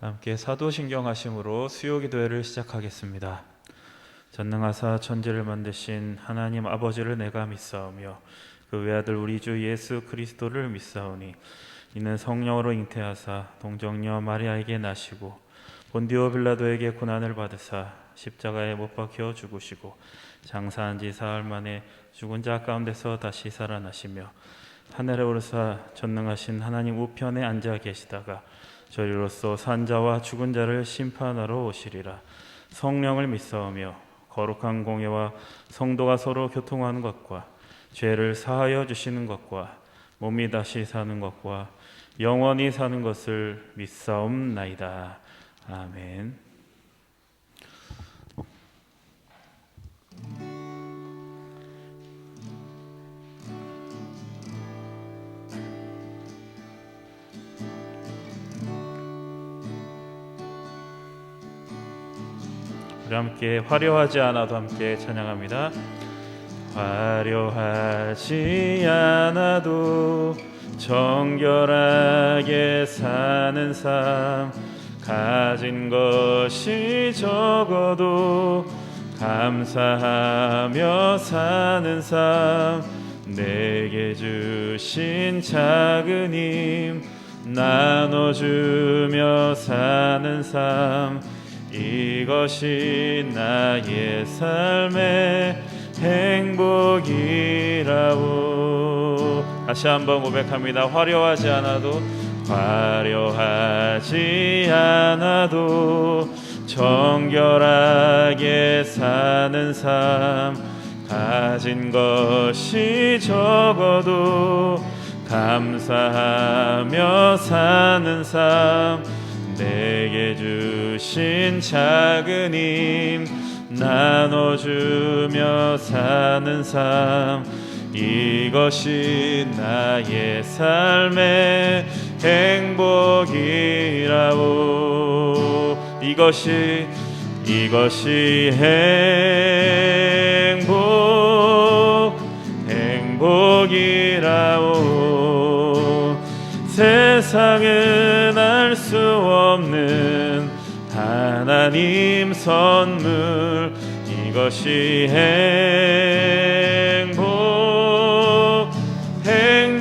함께 사도신경하심으로 수요기도회를 시작하겠습니다. 전능하사 천지를 만드신 하나님 아버지를 내가 믿사오며 그 외아들 우리 주 예수 그리스도를 믿사오니 이는 성령으로 잉태하사 동정녀 마리아에게 나시고 본디오 빌라도에게 고난을 받으사 십자가에 못 박혀 죽으시고 장사한 지 사흘 만에 죽은 자 가운데서 다시 살아나시며 하늘에 오르사 전능하신 하나님 우편에 앉아 계시다가 저리로서 산자와 죽은 자를 심판하러 오시리라. 성령을 믿사오며 거룩한 공예와 성도가 서로 교통하는 것과 죄를 사하여 주시는 것과 몸이 다시 사는 것과 영원히 사는 것을 믿사옵나이다. 아멘. 우리 함께 화려하지 않아도 함께 찬양합니다. 화려하지 않아도 정결하게 사는 삶, 가진 것이 적어도 감사하며 사는 삶, 내게 주신 작은 힘 나눠주며 사는 삶, 이것이 나의 삶의 행복이라오. 다시 한번 고백합니다. 화려하지 않아도 정결하게 사는 삶, 가진 것이 적어도 감사하며 사는 삶, 내게 주신 작은 힘 나눠주며 사는 삶, 이것이 나의 삶의 행복이라오. 이것이 행복이라오. 세상은 알 수 없는 하나님 선물, 이것이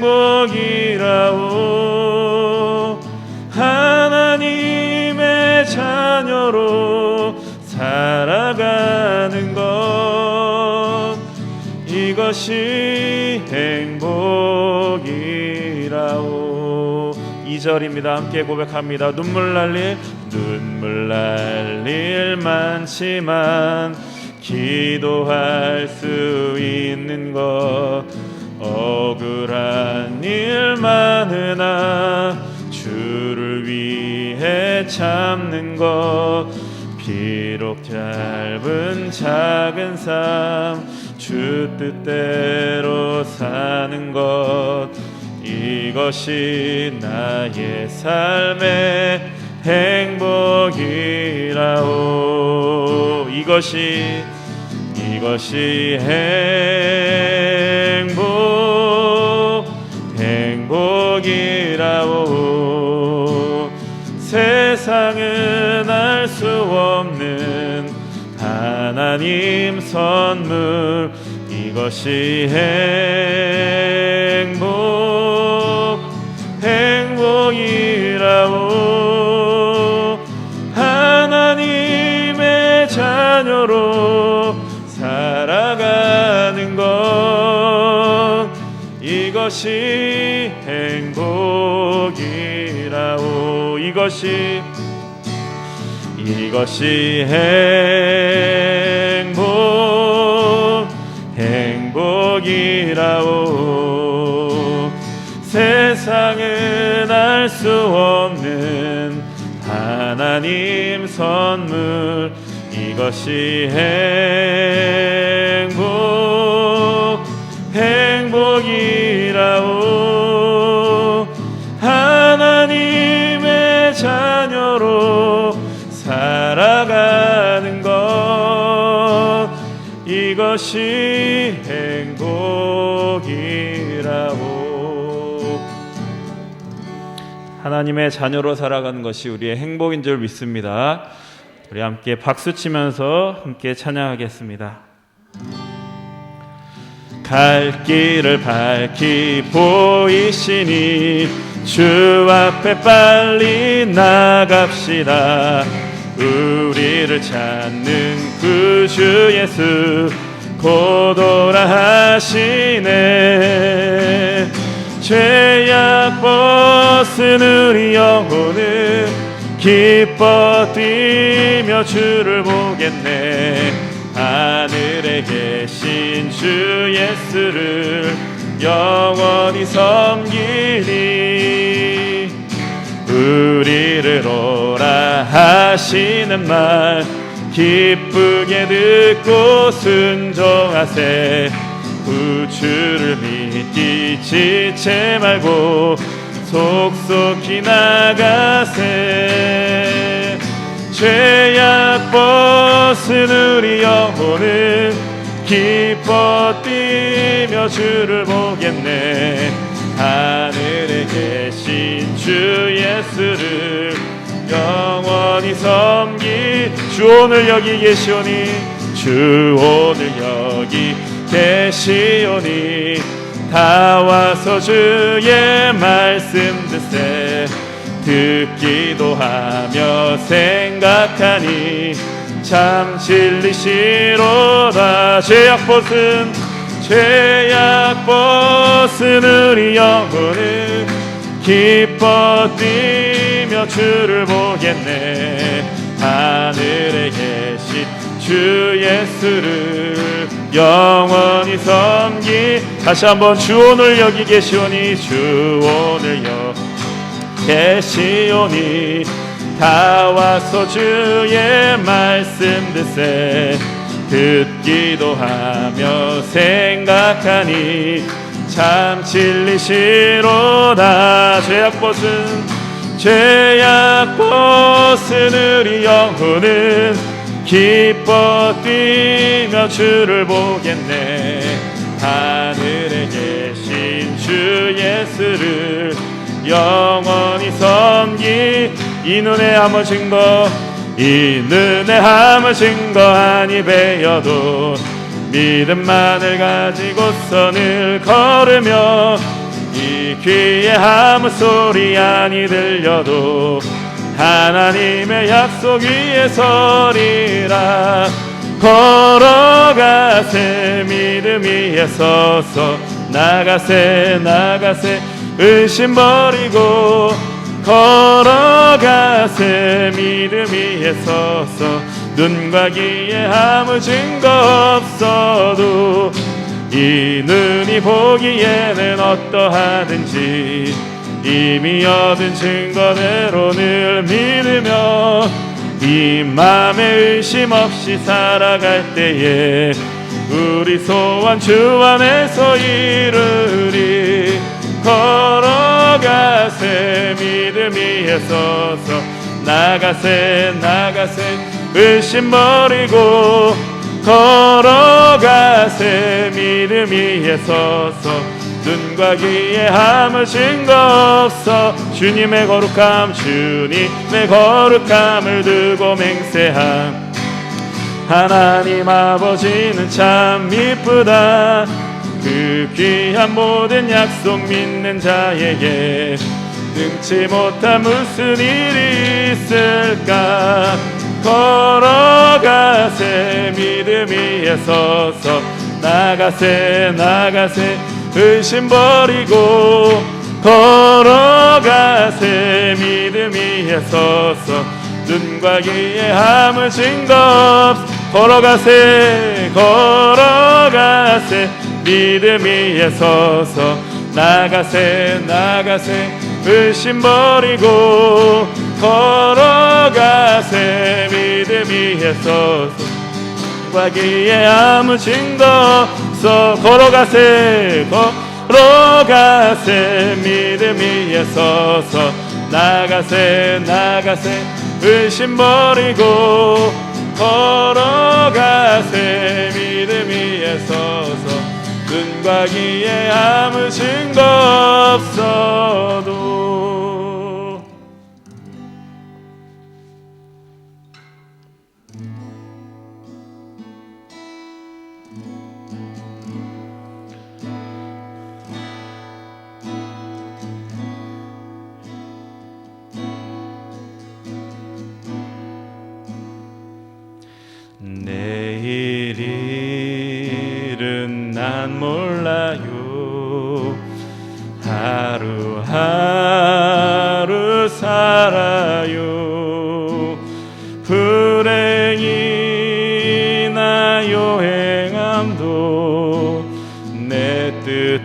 행복이라오. 하나님의 자녀로 살아가는 것, 이것이 행복이라오. 2절입니다. 함께 고백합니다. 눈물 날 일 많지만 기도할 수 있는 것, 억울한 일 많으나 주를 위해 참는 것, 비록 짧은 작은 삶 주 뜻대로 사는 것, 이것이 나의 삶의 행복이라오. 이것이 행복이라오. 세상은 알 수 없는 하나님 선물, 이것이 행복이라오. 하나님의 자녀로 살아가는 것, 이것이 행복이라오. 이것이 행복이라오. 세상은 알 수 없는 하나님 선물, 이것이 행복이라오. 하나님의 자녀로 살아가는 것, 이것이 행복이라오. 하나님의 자녀로 살아가는 것이 우리의 행복인 줄 믿습니다. 우리 함께 박수 치면서 함께 찬양하겠습니다. 갈 길을 밝히 보이시니 주 앞에 빨리 나갑시다. 우리를 찾는 구주 예수 곧 오라 하시네. 죄악 벗은 우리 영혼은 기뻐 뛰며 주를 보겠네. 하늘에 계신 주 예수를 영원히 섬기리. 우리를 오라 하시는 말 기쁘게 듣고 순종하세. 구주를 믿기 지체 말고 속속히 나가세. 죄악 벗은 우리 영혼은 기뻐 뛰며 주를 보겠네. 하늘에 계신 주 예수를 영원히 섬기. 주 오늘 여기 계시오니 주 오늘 여기 계시오니 다 와서 주의 말씀 듣세. 듣기도 하며 생각하니 참 진리시로다. 죄악 벗은 우리 영혼은 기뻐 뛰며 주를 보겠네. 하늘에 계신 주 예수를 영원히 섬기. 다시 한번 주 오늘 여기 계시오니 주 오늘 여기 계시오니 다 와서 주의 말씀 듣세. 듣기도 하며 생각하니 참 진리시로다. 죄악 벗은 우리 영혼은 기뻐 뛰며 주를 보겠네. 하늘에 계신 주 예수를 영원히 섬기. 이 눈에 ham으신 거, 이 눈에 ham으신 거 아니 베어도 믿음만을 가지고서 늘 걸으며 이 귀에 ham은 소리 아니 들려도 하나님의 약속 위에 서리라. 걸어가세 믿음 위에 서서 나가세 의심 버리고 걸어가세 믿음 위에 서서 눈과 귀에 아무 증거 없어도 이 눈이 보기에는 어떠하든지 이미 얻은 증거대로 늘 믿으며 이 맘에 의심 없이 살아갈 때에 우리 소원 주 안에서 이루리. 걸어가세 믿음 위에 서서 나가세 의심 버리고 걸어가세 믿음 위에 서서 눈과 귀에 아무 증거 없어 주님의 거룩함을 두고 맹세함. 하나님 아버지는 참 이쁘다. 그 귀한 모든 약속 믿는 자에게 능치 못한 무슨 일이 있을까. 걸어가세 믿음 위에 서서 나가세 의심 버리고 걸어가세 믿음 위에 서서 눈과 귀에 아무 증거 없어. 걸어가세 믿음 위에 서서 나가세 의심 버리고 걸어가세 믿음 위에 서서 눈과 귀에 아무 증거 없어. 걸어가세 믿음 위에 서서 나가세 의심 버리고 걸어가세 믿음 위에 서서 눈과 귀에 아무 증거 없어도.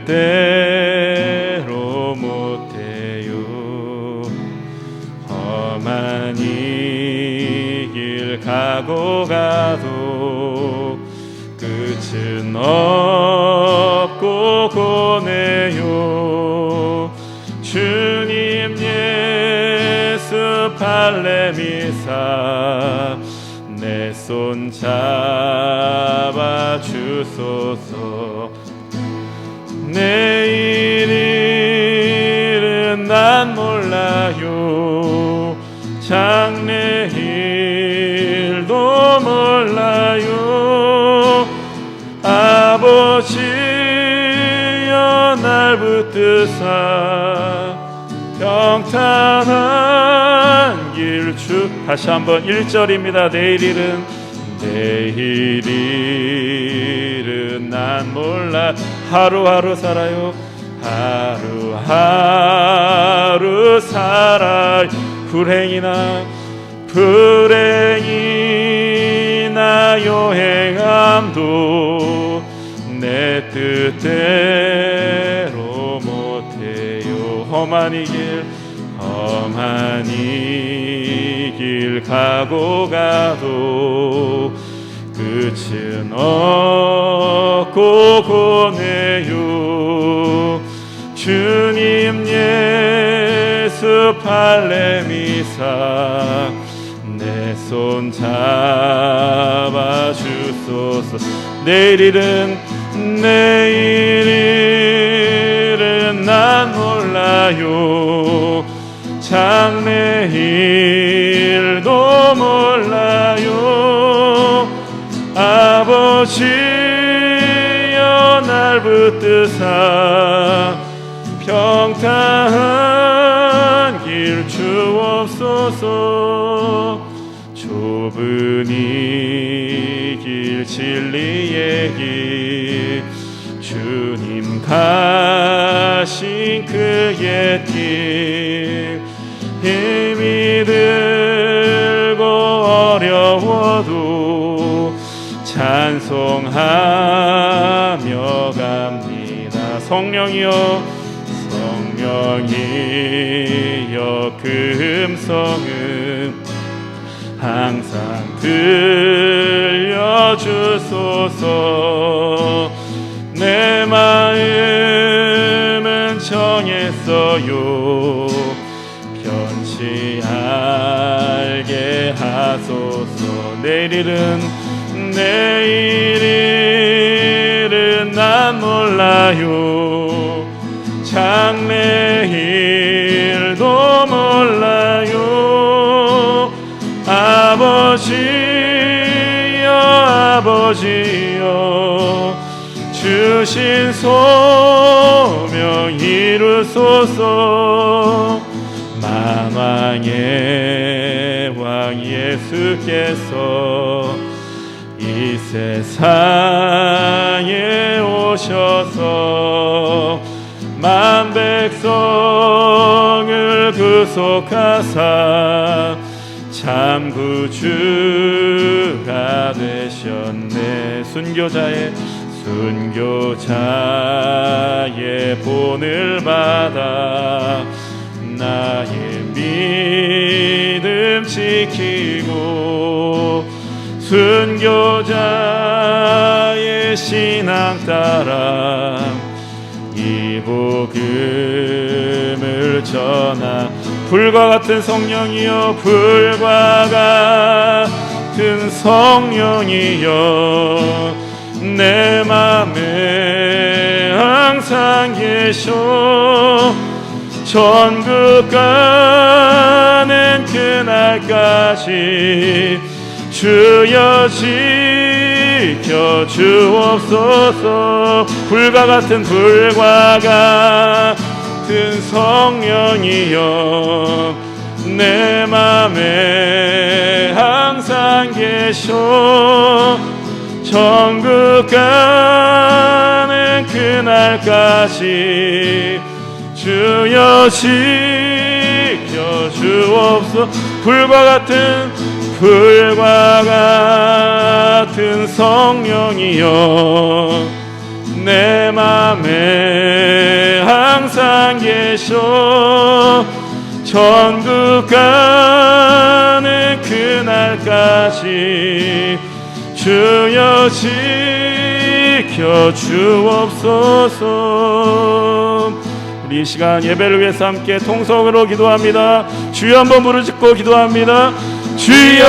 뜻대로 못해요. 험한 이 길 가고 가도 끝은 없고 고뇌요. 주님 예수 발레미사 내 손 잡아 주소서. 내일 일은 난 몰라요. 장래일도 몰라요. 아버지여 날 붙드사 평탄한 길 주. 다시 한번 1절입니다. 내일 일은 난 몰라. 하루하루 살아요. 하루하루 살아. 불행이나 여행함도 내 뜻대로 못해요. 험한 이 길 가고 가도 끝은 없고 고뇌요. 주님 예수 발레미사 내 손 잡아 주소서. 내일 일은 난 몰라요. 장래일도 몰라요. 아버지여 날 붙드사 평탄한 길 주옵소서. 좁은 이 길 진리의 길 주님 가신 그의 길 힘이 들고 어려워도 찬송하며 갑니다. 성령이여 그 음성은 항상 들려주소서. 내 마음은 정했어요. 변치 알게 하소서. 내일 일은 난 몰라요. 장래일도 몰라요. 아버지여 주신 소명 이루소서. 만왕의 왕 예수께서 이 세상에 오셔서 만 백성을 구속하사 참 구주가 되셨네. 순교자의 본을 받아 나의 믿음 지키고 순교자의 신앙 따라 이 복음을 전하. 불과 같은 성령이여 불과 같은 성령이여 내 맘에 항상 계셔. 천국 가는 그날까지 주여 지켜 주옵소서. 불과 같은 성령이여 내 맘에 항상 계셔. 천국 가는 그날까지 주여 지켜 주옵소서. 불과 같은 성령이여 내 맘에 항상 계셔. 천국 가는 그날까지 주여 지켜 주옵소서. 우리 이 시간 예배를 위해서 함께 통성으로 기도합니다. 주여 한번 부르짖고 기도합니다. 주여.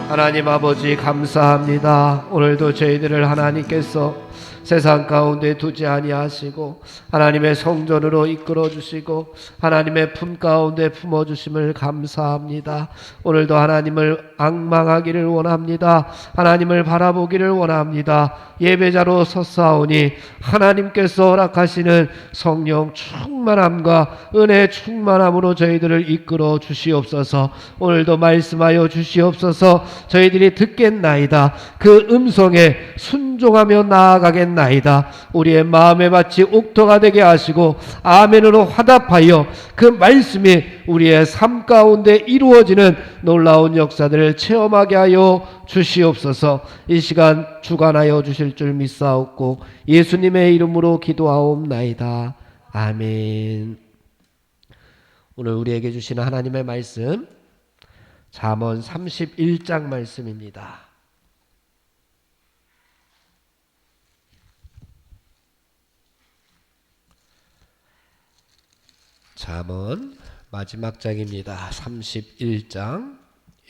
하나님 아버지 감사합니다. 오늘도 저희들을 하나님께서 세상 가운데 두지 아니하시고 하나님의 성전으로 이끌어 주시고 하나님의 품 가운데 품어 주심을 감사합니다. 오늘도 하나님을 앙망하기를 원합니다. 하나님을 바라보기를 원합니다. 예배자로 섰사오니 하나님께서 허락하시는 성령 충만함과 은혜 충만함으로 저희들을 이끌어 주시옵소서. 오늘도 말씀하여 주시옵소서. 저희들이 듣겠나이다. 그 음성에 순종하며 나아가겠나이다. 우리의 마음에 마치 옥토가 되게 하시고 아멘으로 화답하여 그 말씀이 우리의 삶 가운데 이루어지는 놀라운 역사들을 체험하게 하여 주시옵소서. 이 시간 주관하여 주실 줄 믿사옵고 예수님의 이름으로 기도하옵나이다. 아멘. 오늘 우리에게 주시는 하나님의 말씀 잠언 31장 말씀입니다. 잠언 마지막 장입니다. 31장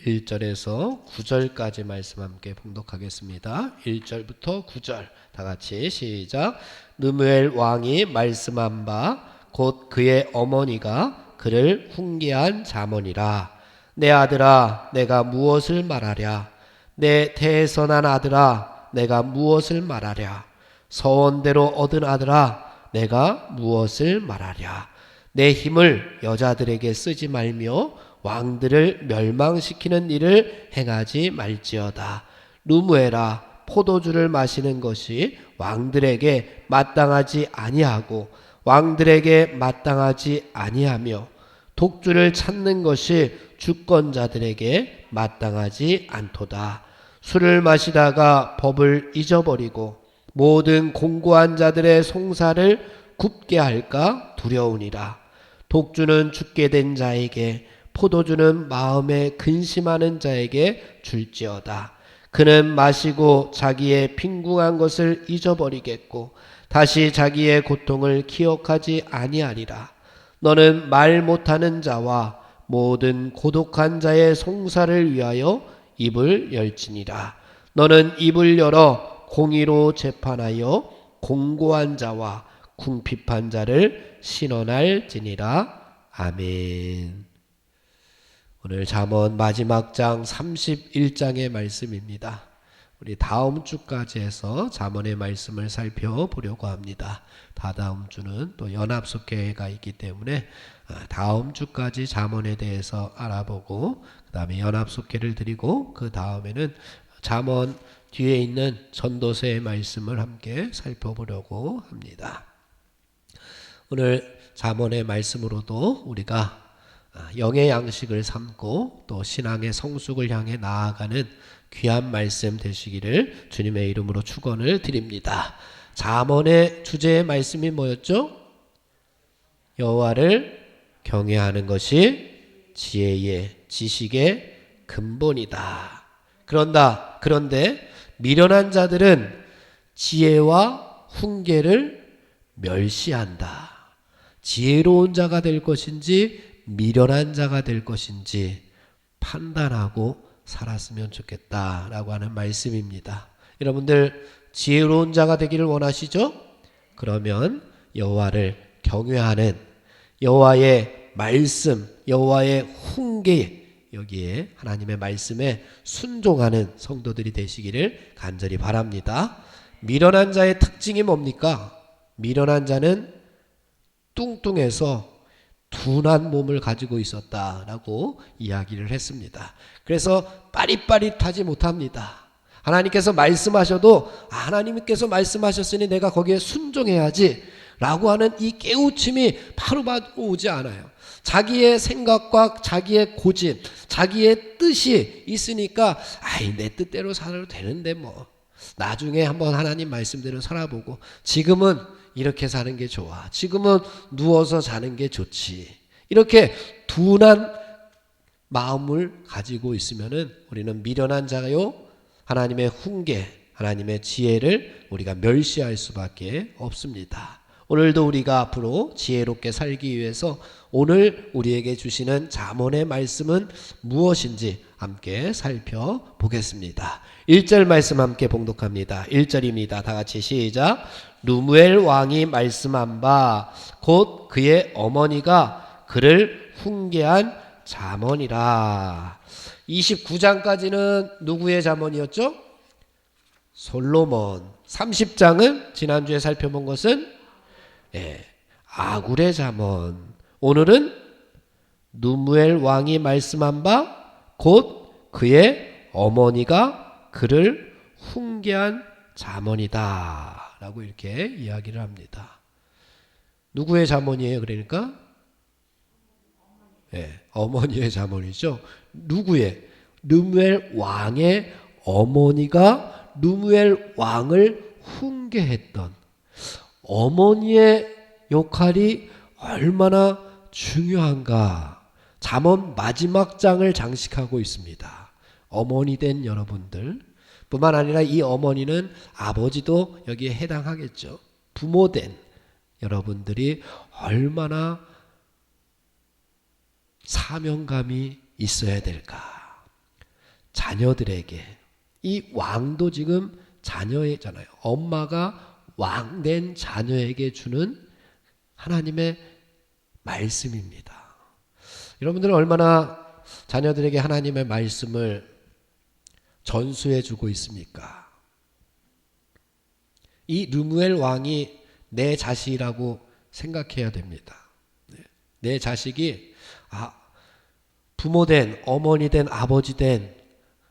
1절에서 9절까지 말씀 함께 봉독하겠습니다. 1절부터 9절 다 같이 시작. 느무엘 왕이 말씀한 바 곧 그의 어머니가 그를 훈계한 잠언이라. 내 아들아 내가 무엇을 말하랴. 내 태선한 아들아 내가 무엇을 말하랴. 서원대로 얻은 아들아 내가 무엇을 말하랴. 내 힘을 여자들에게 쓰지 말며 왕들을 멸망시키는 일을 행하지 말지어다. 루무에라 포도주를 마시는 것이 왕들에게 마땅하지 아니하고 왕들에게 마땅하지 아니하며 독주를 찾는 것이 주권자들에게 마땅하지 않도다. 술을 마시다가 법을 잊어버리고 모든 공고한 자들의 송사를 굽게 할까 두려우니라. 독주는 죽게 된 자에게 포도주는 마음에 근심하는 자에게 줄지어다. 그는 마시고 자기의 빈궁한 것을 잊어버리겠고 다시 자기의 고통을 기억하지 아니하리라. 너는 말 못하는 자와 모든 고독한 자의 송사를 위하여 입을 열지니라. 너는 입을 열어 공의로 재판하여 공고한 자와 궁핍한 자를 신원할지니라. 아멘. 오늘 잠언 마지막 장 31장의 말씀입니다. 우리 다음 주까지 해서 잠언의 말씀을 살펴보려고 합니다. 다다음 주는 또 연합속회가 있기 때문에 다음 주까지 잠언에 대해서 알아보고 그 다음에 연합속회를 드리고 그 다음에는 잠언 뒤에 있는 전도서의 말씀을 함께 살펴보려고 합니다. 오늘 잠언의 말씀으로도 우리가 영의 양식을 삼고 또 신앙의 성숙을 향해 나아가는 귀한 말씀 되시기를 주님의 이름으로 축원을 드립니다. 잠언의 주제의 말씀이 뭐였죠? 여호와를 경외하는 것이 지혜의 지식의 근본이다. 그런데 미련한 자들은 지혜와 훈계를 멸시한다. 지혜로운 자가 될 것인지 미련한 자가 될 것인지 판단하고 살았으면 좋겠다라고 하는 말씀입니다. 여러분들 지혜로운 자가 되기를 원하시죠? 그러면 여호와를 경외하는 여호와의 말씀, 여호와의 훈계, 여기에 하나님의 말씀에 순종하는 성도들이 되시기를 간절히 바랍니다. 미련한 자의 특징이 뭡니까? 미련한 자는 뚱뚱해서 둔한 몸을 가지고 있었다라고 이야기를 했습니다. 그래서 빠릿빠릿하지 못합니다. 하나님께서 말씀하셔도 하나님께서 말씀하셨으니 내가 거기에 순종해야지 라고 하는 이 깨우침이 바로바로 오지 않아요. 자기의 생각과 자기의 고집, 자기의 뜻이 있으니까 내 뜻대로 살아도 되는데 뭐 나중에 한번 하나님 말씀대로 살아보고 지금은 이렇게 사는 게 좋아. 지금은 누워서 자는 게 좋지. 이렇게 둔한 마음을 가지고 있으면은 우리는 미련한 자요, 하나님의 훈계, 하나님의 지혜를 우리가 멸시할 수밖에 없습니다. 오늘도 우리가 앞으로 지혜롭게 살기 위해서 오늘 우리에게 주시는 잠언의 말씀은 무엇인지 함께 살펴보겠습니다. 1절 말씀 함께 봉독합니다. 1절입니다. 다 같이 시작. 루무엘 왕이 말씀한 바 곧 그의 어머니가 그를 훈계한 잠언이라. 29장까지는 누구의 잠언이었죠? 솔로몬. 30장은 지난주에 살펴본 것은 아굴의 잠언. 오늘은 누무엘 왕이 말씀한 바 곧 그의 어머니가 그를 훈계한 잠언이다 라고 이렇게 이야기를 합니다. 누구의 잠언이에요? 그러니까 어머니의 잠언이죠. 누구의? 누무엘 왕의 어머니가 누무엘 왕을 훈계했던 어머니의 역할이 얼마나 중요한가. 잠언 마지막 장을 장식하고 있습니다. 어머니 된 여러분들 뿐만 아니라 이 어머니는 아버지도 여기에 해당하겠죠. 부모 된 여러분들이 얼마나 사명감이 있어야 될까. 자녀들에게, 이 왕도 지금 자녀잖아요. 엄마가 왕된 자녀에게 주는 하나님의 말씀입니다. 여러분들은 얼마나 자녀들에게 하나님의 말씀을 전수해 주고 있습니까? 이 르무엘 왕이 내 자식이라고 생각해야 됩니다. 내 자식이 부모된, 어머니된, 아버지된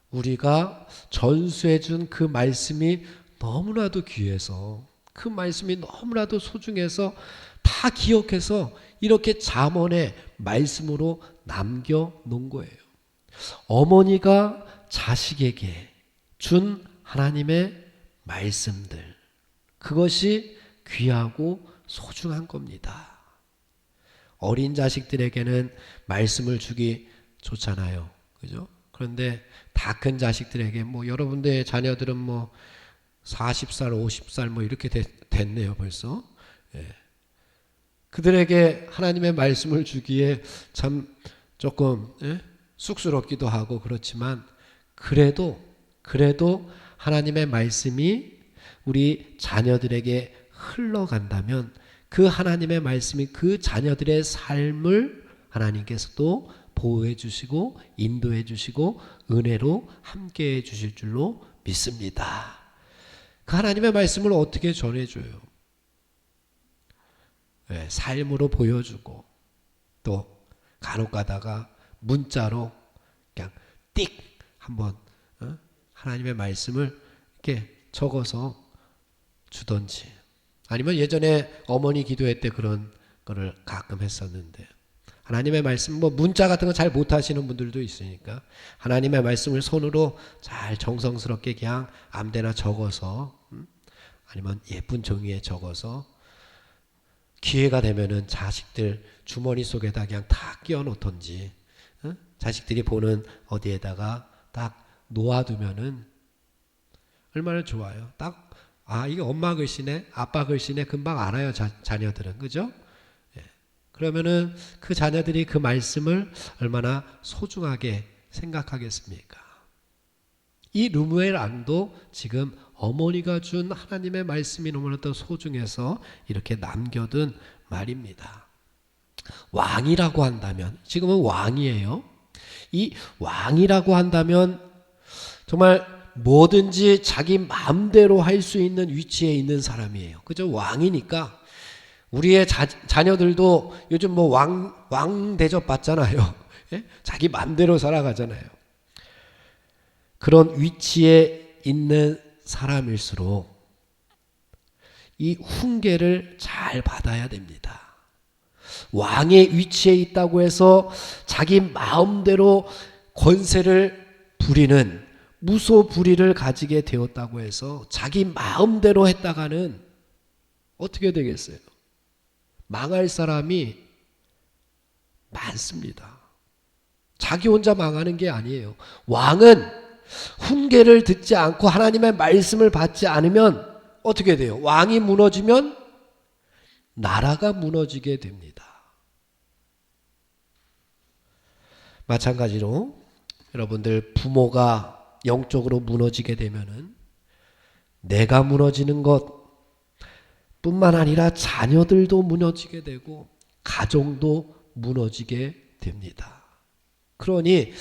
우리가 전수해 준 그 말씀이 너무나도 귀해서, 그 말씀이 너무나도 소중해서 다 기억해서 이렇게 잠언의 말씀으로 남겨놓은 거예요. 어머니가 자식에게 준 하나님의 말씀들, 그것이 귀하고 소중한 겁니다. 어린 자식들에게는 말씀을 주기 좋잖아요. 그죠? 그런데 다 큰 자식들에게, 여러분들의 자녀들은 40살, 50살 이렇게 됐네요, 벌써. 그들에게 하나님의 말씀을 주기에 참 조금 쑥스럽기도 하고 그렇지만, 그래도 하나님의 말씀이 우리 자녀들에게 흘러간다면 그 하나님의 말씀이 그 자녀들의 삶을 하나님께서도 보호해 주시고 인도해 주시고 은혜로 함께해 주실 줄로 믿습니다. 그 하나님의 말씀을 어떻게 전해줘요? 삶으로 보여주고, 또 간혹 가다가 문자로 그냥 띡 한번 하나님의 말씀을 이렇게 적어서 주던지, 아니면 예전에 어머니 기도회 때 그런 거를 가끔 했었는데, 하나님의 말씀, 문자 같은 거 잘 못하시는 분들도 있으니까 하나님의 말씀을 손으로 잘 정성스럽게 그냥 아무데나 적어서, 아니면 예쁜 종이에 적어서 기회가 되면은 자식들 주머니 속에다 그냥 다 끼워 놓던지, 자식들이 보는 어디에다가 딱 놓아두면은 얼마나 좋아요. 딱, 이게 엄마 글씨네, 아빠 글씨네, 금방 알아요, 자녀들은. 그죠? 그러면은 그 자녀들이 그 말씀을 얼마나 소중하게 생각하겠습니까? 이 르무엘 왕도 지금 어머니가 준 하나님의 말씀이 너무나도 소중해서 이렇게 남겨둔 말입니다. 왕이라고 한다면, 지금은 왕이에요. 이 왕이라고 한다면 정말 뭐든지 자기 마음대로 할 수 있는 위치에 있는 사람이에요. 그죠? 왕이니까 우리의 자녀들도 요즘 왕 대접 받잖아요. 자기 마음대로 살아가잖아요. 그런 위치에 있는 사람일수록 이 훈계를 잘 받아야 됩니다. 왕의 위치에 있다고 해서 자기 마음대로 권세를 부리는 무소불위를 가지게 되었다고 해서 자기 마음대로 했다가는 어떻게 되겠어요? 망할 사람이 많습니다. 자기 혼자 망하는 게 아니에요. 왕은 훈계를 듣지 않고 하나님의 말씀을 받지 않으면 어떻게 돼요? 왕이 무너지면 나라가 무너지게 됩니다. 마찬가지로 여러분들 부모가 영적으로 무너지게 되면은 내가 무너지는 것 뿐만 아니라 자녀들도 무너지게 되고 가정도 무너지게 됩니다. 그러니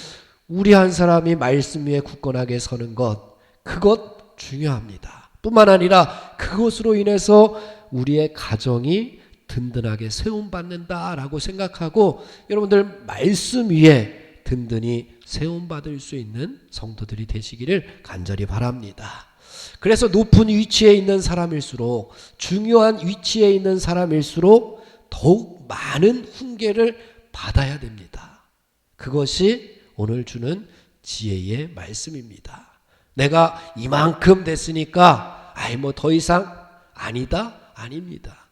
우리 한 사람이 말씀 위에 굳건하게 서는 것, 그것 중요합니다. 뿐만 아니라 그것으로 인해서 우리의 가정이 든든하게 세움받는다라고 생각하고 여러분들 말씀 위에 든든히 세움받을 수 있는 성도들이 되시기를 간절히 바랍니다. 그래서 높은 위치에 있는 사람일수록, 중요한 위치에 있는 사람일수록 더욱 많은 훈계를 받아야 됩니다. 그것이 오늘 주는 지혜의 말씀입니다. 내가 이만큼 됐으니까 뭐 더 이상 아니다? 아닙니다.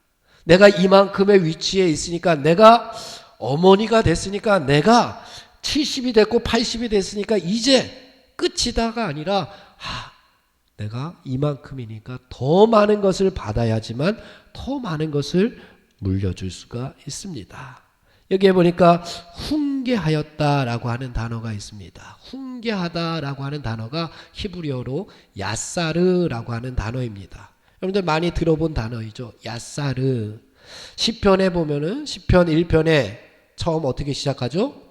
내가 이만큼의 위치에 있으니까, 내가 어머니가 됐으니까, 내가 70이 됐고 80이 됐으니까 이제 끝이다가 아니라 내가 이만큼이니까 더 많은 것을 받아야지만 더 많은 것을 물려줄 수가 있습니다. 여기에 보니까 훈계하였다라고 하는 단어가 있습니다. 훈계하다라고 하는 단어가 히브리어로 야사르라고 하는 단어입니다. 여러분들 많이 들어본 단어이죠. 야사르. 시편에 보면은 시편 1편에 처음 어떻게 시작하죠?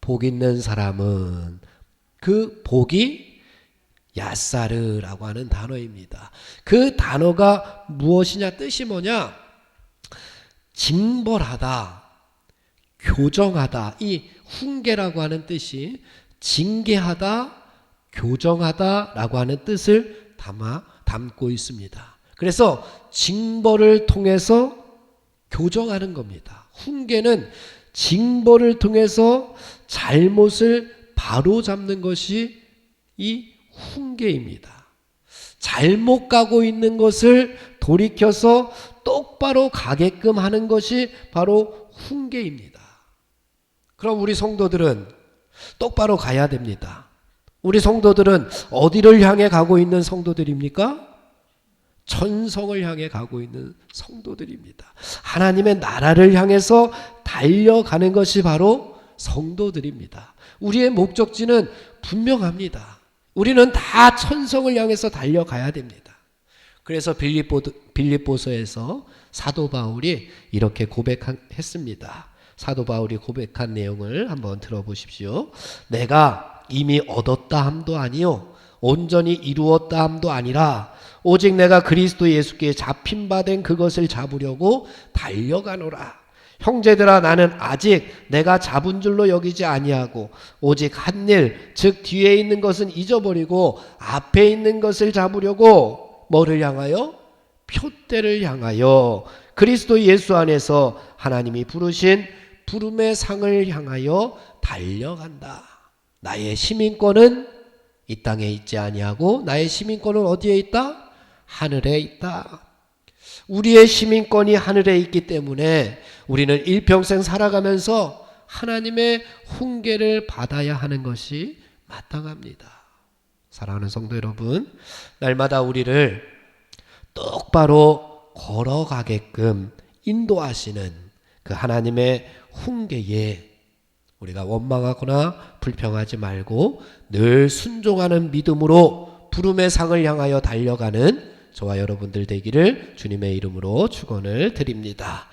복 있는 사람은, 그 복이 야사르라고 하는 단어입니다. 그 단어가 무엇이냐, 뜻이 뭐냐? 징벌하다, 교정하다. 이 훈계라고 하는 뜻이 징계하다, 교정하다라고 하는 뜻을 담고 있습니다. 그래서 징벌을 통해서 교정하는 겁니다. 훈계는 징벌을 통해서 잘못을 바로잡는 것이 이 훈계입니다. 잘못 가고 있는 것을 돌이켜서 똑바로 가게끔 하는 것이 바로 훈계입니다. 그럼 우리 성도들은 똑바로 가야 됩니다. 우리 성도들은 어디를 향해 가고 있는 성도들입니까? 천성을 향해 가고 있는 성도들입니다. 하나님의 나라를 향해서 달려가는 것이 바로 성도들입니다. 우리의 목적지는 분명합니다. 우리는 다 천성을 향해서 달려가야 됩니다. 그래서 빌립보서에서 사도 바울이 이렇게 고백했습니다. 사도 바울이 고백한 내용을 한번 들어보십시오. 내가 이미 얻었다 함도 아니요 온전히 이루었다 함도 아니라 오직 내가 그리스도 예수께 잡힌 바 된 그것을 잡으려고 달려가노라. 형제들아, 나는 아직 내가 잡은 줄로 여기지 아니하고 오직 한 일, 즉 뒤에 있는 것은 잊어버리고 앞에 있는 것을 잡으려고 뭐를 향하여? 표대를 향하여 그리스도 예수 안에서 하나님이 부르신 부름의 상을 향하여 달려간다. 나의 시민권은 이 땅에 있지 아니하고 나의 시민권은 어디에 있다? 하늘에 있다. 우리의 시민권이 하늘에 있기 때문에 우리는 일평생 살아가면서 하나님의 훈계를 받아야 하는 것이 마땅합니다. 사랑하는 성도 여러분, 날마다 우리를 똑바로 걸어가게끔 인도하시는 그 하나님의 훈계에 우리가 원망하거나 불평하지 말고 늘 순종하는 믿음으로 부름의 상을 향하여 달려가는 저와 여러분들 되기를 주님의 이름으로 축원을 드립니다.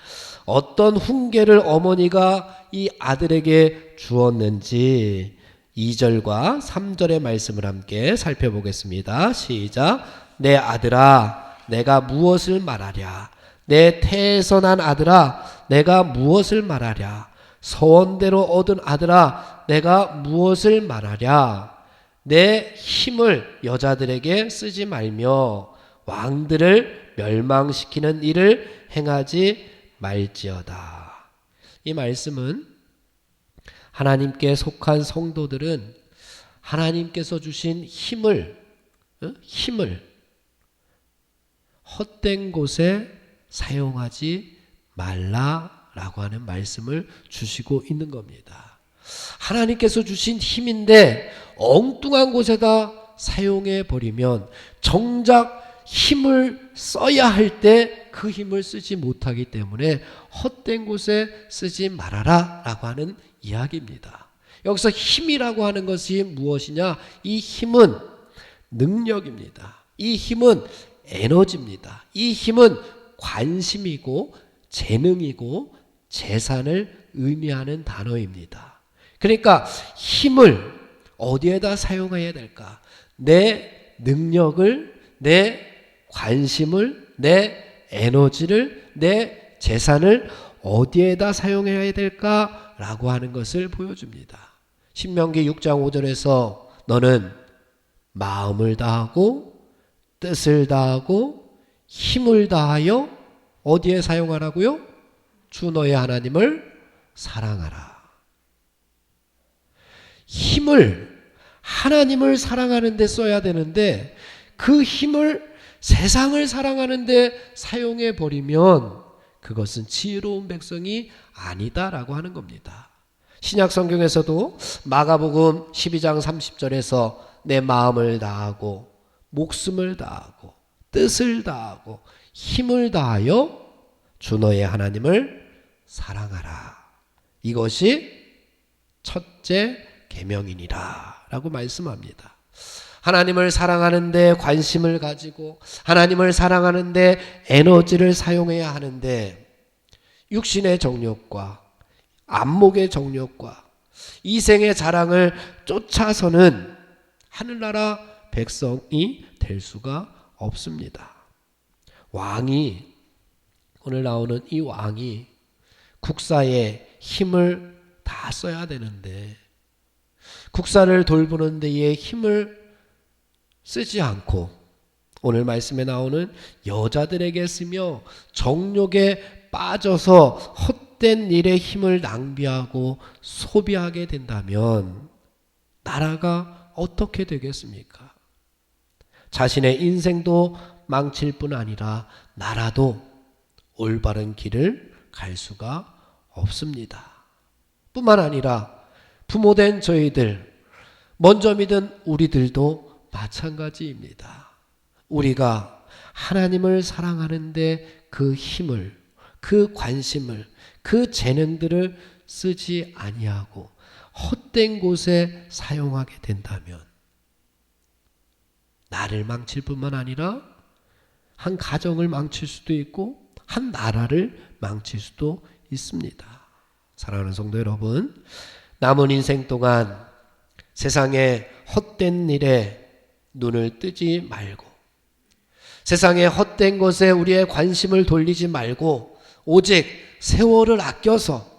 어떤 훈계를 어머니가 이 아들에게 주었는지 2절과 3절의 말씀을 함께 살펴보겠습니다. 시작. 내 아들아, 내가 무엇을 말하랴? 내 태에서 난 아들아, 내가 무엇을 말하랴? 서원대로 얻은 아들아, 내가 무엇을 말하랴? 내 힘을 여자들에게 쓰지 말며 왕들을 멸망시키는 일을 행하지 말지어다. 이 말씀은 하나님께 속한 성도들은 하나님께서 주신 힘을 헛된 곳에 사용하지 말라라고 하는 말씀을 주시고 있는 겁니다. 하나님께서 주신 힘인데 엉뚱한 곳에다 사용해 버리면 정작 힘을 써야 할 때 그 힘을 쓰지 못하기 때문에 헛된 곳에 쓰지 말아라 라고 하는 이야기입니다. 여기서 힘이라고 하는 것이 무엇이냐? 이 힘은 능력입니다. 이 힘은 에너지입니다. 이 힘은 관심이고 재능이고 재산을 의미하는 단어입니다. 그러니까 힘을 어디에다 사용해야 될까? 내 능력을, 내 관심을, 내 에너지를, 내 재산을 어디에다 사용해야 될까라고 하는 것을 보여줍니다. 신명기 6장 5절에서 너는 마음을 다하고 뜻을 다하고 힘을 다하여 어디에 사용하라고요? 주 너의 하나님을 사랑하라. 힘을 하나님을 사랑하는 데 써야 되는데 그 힘을 세상을 사랑하는 데 사용해 버리면 그것은 지혜로운 백성이 아니다라고 하는 겁니다. 신약 성경에서도 마가복음 12장 30절에서 내 마음을 다하고 목숨을 다하고 뜻을 다하고 힘을 다하여 주 너의 하나님을 사랑하라. 이것이 첫째 계명이니라 라고 말씀합니다. 하나님을 사랑하는데 관심을 가지고 하나님을 사랑하는데 에너지를 사용해야 하는데 육신의 정욕과 안목의 정욕과 이생의 자랑을 쫓아서는 하늘나라 백성이 될 수가 없습니다. 왕이 오늘 나오는 이 왕이 국사에 힘을 다 써야 되는데 국사를 돌보는 데에 힘을 쓰지 않고 오늘 말씀에 나오는 여자들에게 쓰며 정욕에 빠져서 헛된 일에 힘을 낭비하고 소비하게 된다면 나라가 어떻게 되겠습니까? 자신의 인생도 망칠 뿐 아니라 나라도 올바른 길을 갈 수가 없습니다. 뿐만 아니라 부모된 저희들, 먼저 믿은 우리들도 마찬가지입니다. 우리가 하나님을 사랑하는데 그 힘을, 그 관심을, 그 재능들을 쓰지 아니하고 헛된 곳에 사용하게 된다면 나를 망칠 뿐만 아니라 한 가정을 망칠 수도 있고 한 나라를 망칠 수도 있습니다. 사랑하는 성도 여러분, 남은 인생 동안 세상의 헛된 일에 눈을 뜨지 말고 세상의 헛된 것에 우리의 관심을 돌리지 말고 오직 세월을 아껴서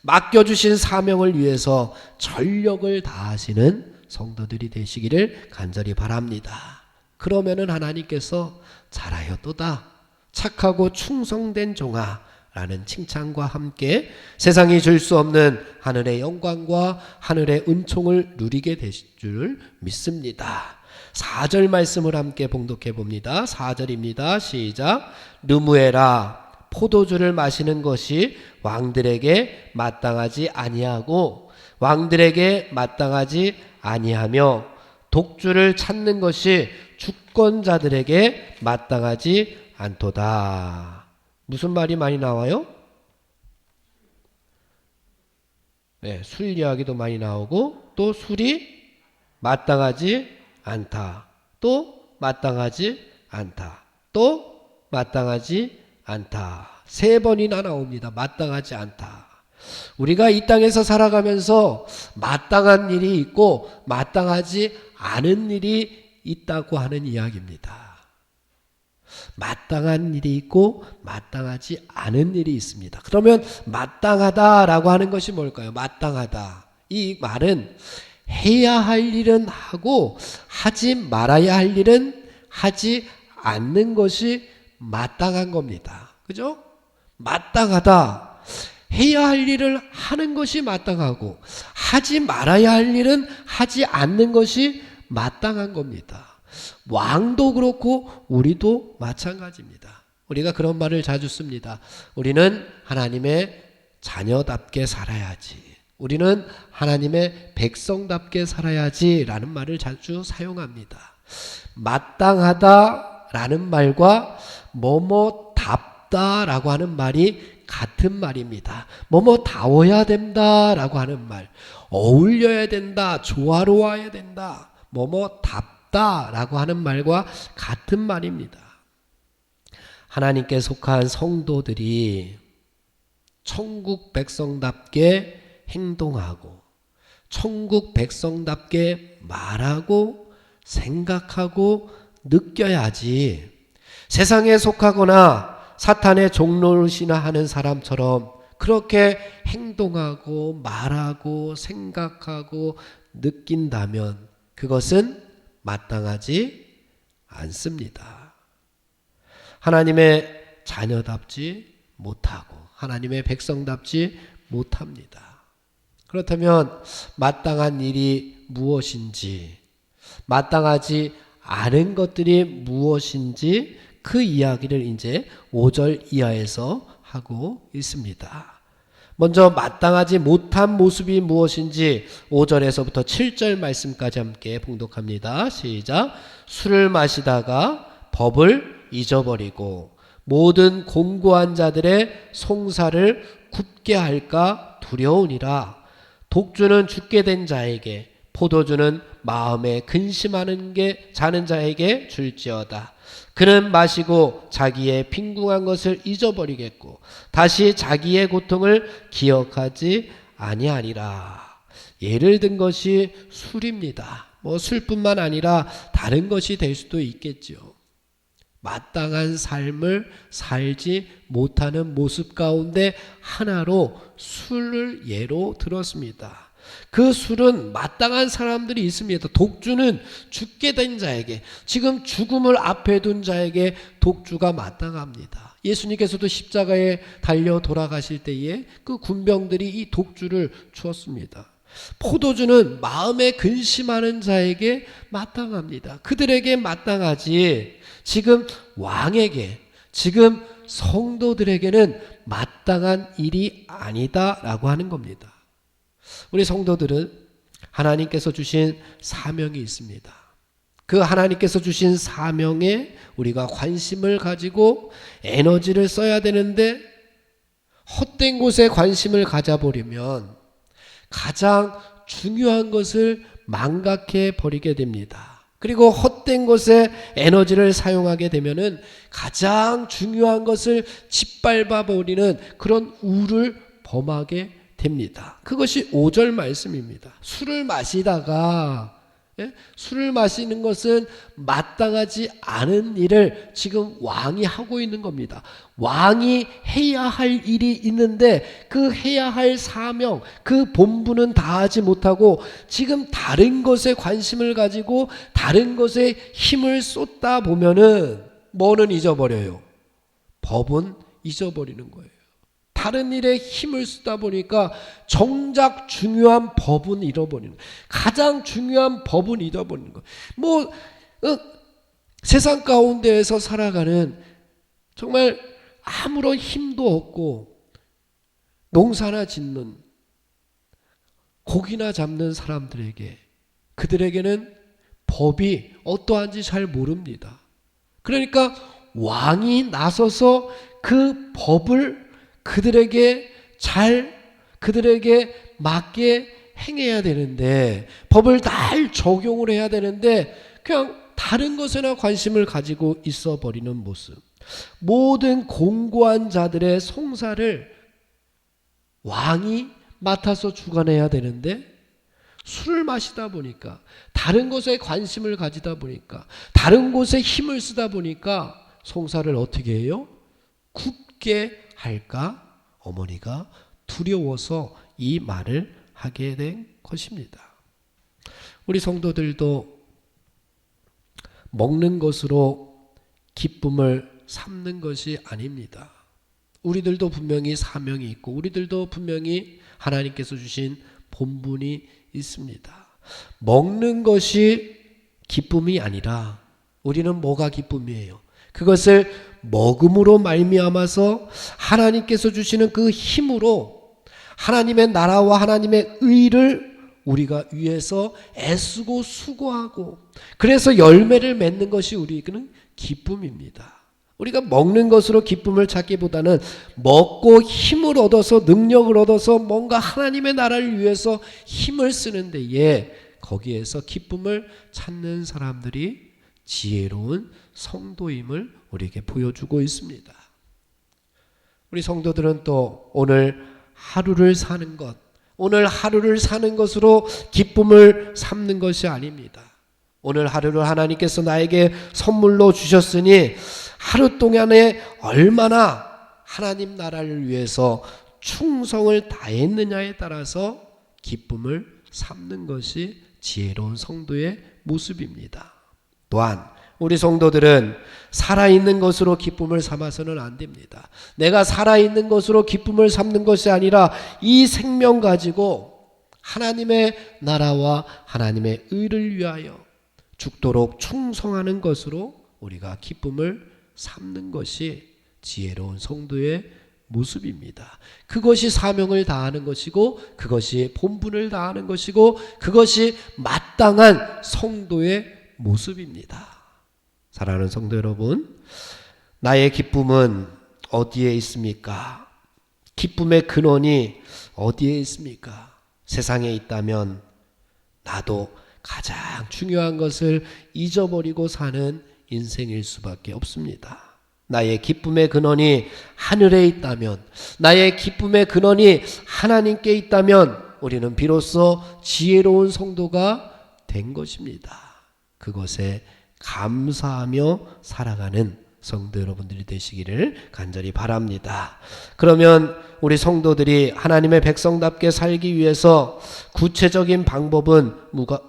맡겨주신 사명을 위해서 전력을 다하시는 성도들이 되시기를 간절히 바랍니다. 그러면은 하나님께서 잘하였도다 착하고 충성된 종아 라는 칭찬과 함께 세상이 줄 수 없는 하늘의 영광과 하늘의 은총을 누리게 되실 줄 믿습니다. 4절 말씀을 함께 봉독해 봅니다. 4절입니다. 시작. 르무에라 포도주를 마시는 것이 왕들에게 마땅하지 아니하고 왕들에게 마땅하지 아니하며 독주를 찾는 것이 주권자들에게 마땅하지 않도다. 무슨 말이 많이 나와요? 네, 술 이야기도 많이 나오고 또 술이 마땅하지 않다. 또 마땅하지 않다. 또 마땅하지 않다. 3번이나 나옵니다. 마땅하지 않다. 우리가 이 땅에서 살아가면서 마땅한 일이 있고 마땅하지 않은 일이 있다고 하는 이야기입니다. 마땅한 일이 있고 마땅하지 않은 일이 있습니다. 그러면 마땅하다라고 하는 것이 뭘까요? 마땅하다. 이 말은 해야 할 일은 하고 하지 말아야 할 일은 하지 않는 것이 마땅한 겁니다. 그죠? 마땅하다. 해야 할 일을 하는 것이 마땅하고 하지 말아야 할 일은 하지 않는 것이 마땅한 겁니다. 왕도 그렇고 우리도 마찬가지입니다. 우리가 그런 말을 자주 씁니다. 우리는 하나님의 자녀답게 살아야지. 우리는 하나님의 백성답게 살아야지 라는 말을 자주 사용합니다. 마땅하다라는 말과 뭐뭐답다라고 하는 말이 같은 말입니다. 뭐뭐다워야 된다라고 하는 말, 어울려야 된다, 조화로워야 된다, 뭐뭐답다라고 하는 말과 같은 말입니다. 하나님께 속한 성도들이 천국 백성답게 행동하고 천국 백성답게 말하고 생각하고 느껴야지, 세상에 속하거나 사탄의 종노릇이나 하는 사람처럼 그렇게 행동하고 말하고 생각하고 느낀다면 그것은 마땅하지 않습니다. 하나님의 자녀답지 못하고 하나님의 백성답지 못합니다. 그렇다면 마땅한 일이 무엇인지, 마땅하지 않은 것들이 무엇인지 그 이야기를 이제 5절 이하에서 하고 있습니다. 먼저 마땅하지 못한 모습이 무엇인지 5절에서부터 7절 말씀까지 함께 봉독합니다. 시작. 술을 마시다가 법을 잊어버리고 모든 공고한 자들의 송사를 굽게 할까 두려우니라. 독주는 죽게 된 자에게, 포도주는 마음에 근심하는 게 자는 자에게 줄지어다. 그는 마시고 자기의 빈궁한 것을 잊어버리겠고 다시 자기의 고통을 기억하지 아니하리라. 예를 든 것이 술입니다. 술뿐만 아니라 다른 것이 될 수도 있겠죠. 마땅한 삶을 살지 못하는 모습 가운데 하나로 술을 예로 들었습니다. 그 술은 마땅한 사람들이 있습니다. 독주는 죽게 된 자에게, 지금 죽음을 앞에 둔 자에게 독주가 마땅합니다. 예수님께서도 십자가에 달려 돌아가실 때에 그 군병들이 이 독주를 주었습니다. 포도주는 마음에 근심하는 자에게 마땅합니다. 그들에게 마땅하지, 지금 왕에게, 지금 성도들에게는 마땅한 일이 아니다라고 하는 겁니다. 우리 성도들은 하나님께서 주신 사명이 있습니다. 그 하나님께서 주신 사명에 우리가 관심을 가지고 에너지를 써야 되는데 헛된 곳에 관심을 가져버리면 가장 중요한 것을 망각해 버리게 됩니다. 그리고 헛된 것에 에너지를 사용하게 되면은 가장 중요한 것을 짓밟아 버리는 그런 우를 범하게 됩니다. 그것이 5절 말씀입니다. 술을 마시다가, 술을 마시는 것은 마땅하지 않은 일을 지금 왕이 하고 있는 겁니다. 왕이 해야 할 일이 있는데 그 해야 할 사명, 그 본분은 다하지 못하고 지금 다른 것에 관심을 가지고 다른 것에 힘을 쏟다 보면은 뭐는 잊어버려요? 법은 잊어버리는 거예요. 다른 일에 힘을 쓰다 보니까 정작 중요한 법은 잃어버리는 거예요. 가장 중요한 법은 잃어버리는 거예요. 세상 가운데에서 살아가는 정말 아무런 힘도 없고 농사나 짓는, 고기나 잡는 사람들에게, 그들에게는 법이 어떠한지 잘 모릅니다. 그러니까 왕이 나서서 그 법을 그들에게 맞게 행해야 되는데, 법을 잘 적용을 해야 되는데 그냥 다른 것에나 관심을 가지고 있어 버리는 모습. 모든 공고한 자들의 송사를 왕이 맡아서 주관해야 되는데 술을 마시다 보니까, 다른 것에 관심을 가지다 보니까, 다른 곳에 힘을 쓰다 보니까 송사를 어떻게 해요? 굽게 할까 어머니가 두려워서 이 말을 하게 된 것입니다. 우리 성도들도 먹는 것으로 기쁨을 삼는 것이 아닙니다. 우리들도 분명히 사명이 있고 우리들도 분명히 하나님께서 주신 본분이 있습니다. 먹는 것이 기쁨이 아니라 우리는 뭐가 기쁨이에요? 그것을 먹음으로 말미암아서 하나님께서 주시는 그 힘으로 하나님의 나라와 하나님의 의를 우리가 위해서 애쓰고 수고하고 그래서 열매를 맺는 것이 우리는 기쁨입니다. 우리가 먹는 것으로 기쁨을 찾기보다는 먹고 힘을 얻어서 능력을 얻어서 뭔가 하나님의 나라를 위해서 힘을 쓰는 데에 거기에서 기쁨을 찾는 사람들이 지혜로운 성도임을 우리에게 보여주고 있습니다. 우리 성도들은 또 오늘 하루를 사는 것, 오늘 하루를 사는 것으로 기쁨을 삼는 것이 아닙니다. 오늘 하루를 하나님께서 나에게 선물로 주셨으니 하루 동안에 얼마나 하나님 나라를 위해서 충성을 다했느냐에 따라서 기쁨을 삼는 것이 지혜로운 성도의 모습입니다. 또한 우리 성도들은 살아있는 것으로 기쁨을 삼아서는 안 됩니다. 내가 살아있는 것으로 기쁨을 삼는 것이 아니라 이 생명 가지고 하나님의 나라와 하나님의 의를 위하여 죽도록 충성하는 것으로 우리가 기쁨을 삼는 것이 지혜로운 성도의 모습입니다. 그것이 사명을 다하는 것이고 그것이 본분을 다하는 것이고 그것이 마땅한 성도의 모습입니다. 사랑하는 성도 여러분, 나의 기쁨은 어디에 있습니까? 기쁨의 근원이 어디에 있습니까? 세상에 있다면 나도 가장 중요한 것을 잊어버리고 사는 인생일 수밖에 없습니다. 나의 기쁨의 근원이 하늘에 있다면, 나의 기쁨의 근원이 하나님께 있다면 우리는 비로소 지혜로운 성도가 된 것입니다. 그것에 감사하며 살아가는 성도 여러분들이 되시기를 간절히 바랍니다. 그러면 우리 성도들이 하나님의 백성답게 살기 위해서 구체적인 방법은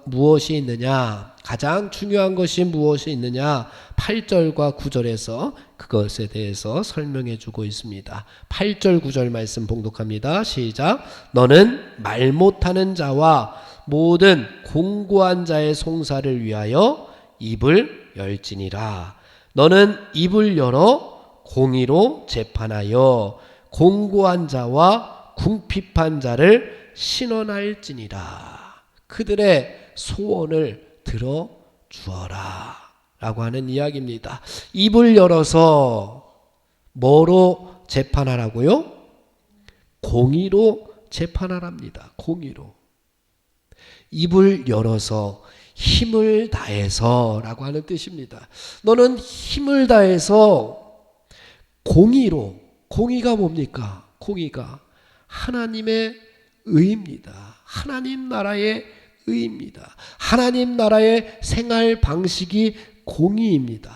무엇이 있느냐? 가장 중요한 것이 무엇이 있느냐? 8절과 9절에서 그것에 대해서 설명해 주고 있습니다. 8절 9절 말씀 봉독합니다. 시작. 너는 말 못하는 자와 모든 공고한 자의 송사를 위하여 입을 열지니라. 너는 입을 열어 공의로 재판하여 공고한 자와 궁핍한 자를 신원할지니라. 그들의 소원을 들어주어라 라고 하는 이야기입니다. 입을 열어서 뭐로 재판하라고요? 공의로 재판하랍니다. 공의로. 입을 열어서 힘을 다해서 라고 하는 뜻입니다. 너는 힘을 다해서 공의로, 공의가 뭡니까? 공의가 하나님의 의입니다. 하나님 나라의 의입니다. 하나님 나라의 생활 방식이 공의입니다.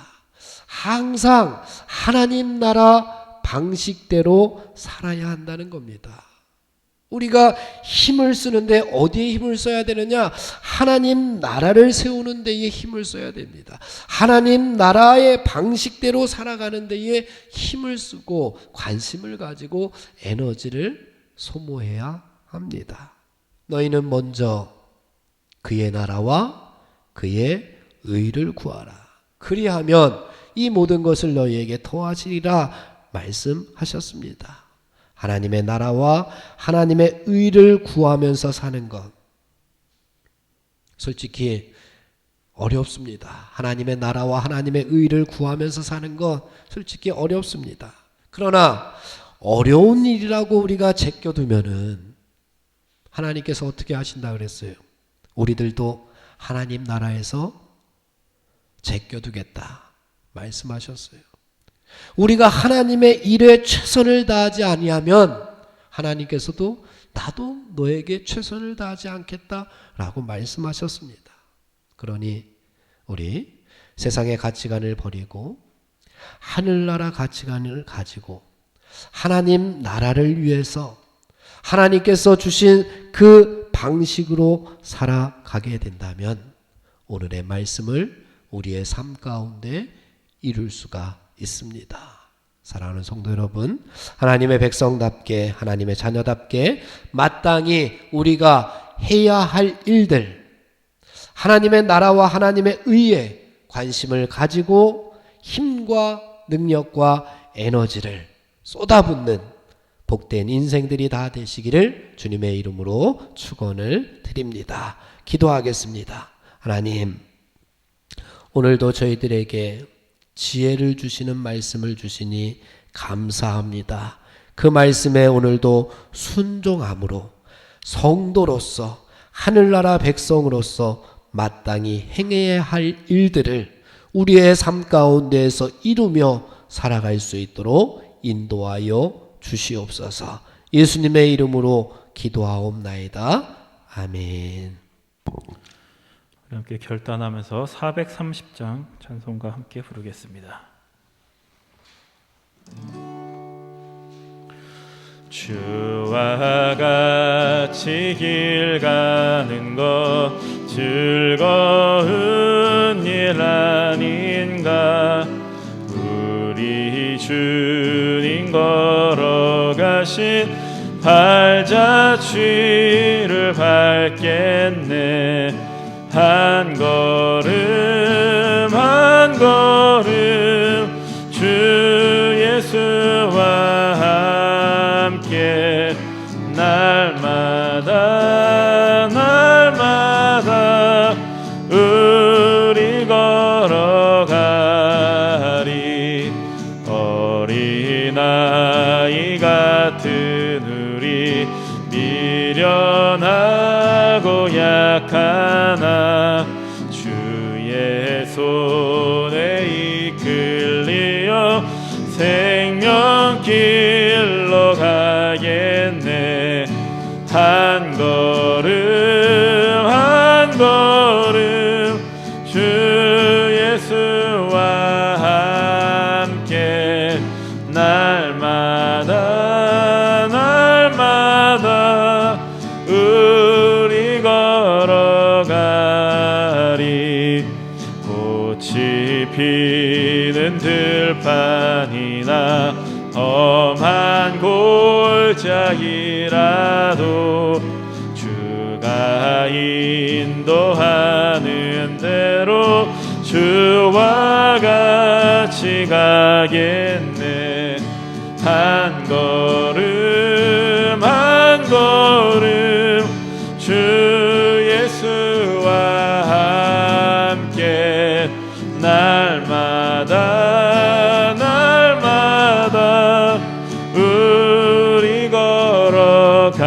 항상 하나님 나라 방식대로 살아야 한다는 겁니다. 우리가 힘을 쓰는데 어디에 힘을 써야 되느냐? 하나님 나라를 세우는 데에 힘을 써야 됩니다. 하나님 나라의 방식대로 살아가는 데에 힘을 쓰고 관심을 가지고 에너지를 소모해야 합니다. 너희는 먼저 그의 나라와 그의 의를 구하라. 그리하면 이 모든 것을 너희에게 더하시리라 말씀하셨습니다. 하나님의 나라와 하나님의 의를 구하면서 사는 것, 솔직히 어렵습니다. 하나님의 나라와 하나님의 의를 구하면서 사는 것 솔직히 어렵습니다. 그러나 어려운 일이라고 우리가 제껴두면은 하나님께서 어떻게 하신다 그랬어요? 우리들도 하나님 나라에서 제껴두겠다 말씀하셨어요. 우리가 하나님의 일에 최선을 다하지 아니하면 하나님께서도 나도 너에게 최선을 다하지 않겠다라고 말씀하셨습니다. 그러니 우리 세상의 가치관을 버리고 하늘나라 가치관을 가지고 하나님 나라를 위해서 하나님께서 주신 그 방식으로 살아가게 된다면 오늘의 말씀을 우리의 삶 가운데 이룰 수가 있습니다. 사랑하는 성도 여러분, 하나님의 백성답게 하나님의 자녀답게 마땅히 우리가 해야 할 일들, 하나님의 나라와 하나님의 의에 관심을 가지고 힘과 능력과 에너지를 쏟아붓는 복된 인생들이 다 되시기를 주님의 이름으로 축원을 드립니다. 기도하겠습니다. 하나님, 오늘도 저희들에게 지혜를 주시는 말씀을 주시니 감사합니다. 그 말씀에 오늘도 순종함으로 성도로서 하늘나라 백성으로서 마땅히 행해야 할 일들을 우리의 삶 가운데에서 이루며 살아갈 수 있도록 인도하여 주시옵소서. 예수님의 이름으로 기도하옵나이다. 아멘. 함께 결단하면서 430장 찬송과 함께 부르겠습니다. 주와 같이 길 가는 것 즐거운 일 아닌가. 우리 주님 걸어가신 발자취를 밟겠네. 한 걸음 한 걸음 주 예수와 함께 날마다 날마다 우리 걸어가리. 어린아이 같은 우리 미련하고 약하나 주의 손에 이끌리어 생명길로 가겠네. 한 걸음 한 걸음 주 예수와 함께 날마다 날마다 우리 걸어가리. 꽃이 피는 들판이나 험한 골짜기라도 주가 인도하는 대로 주와 같이 가겠네. 한 걸음 한 걸음 주 예수와 함께 날마다 날마다 우리 걸어가리.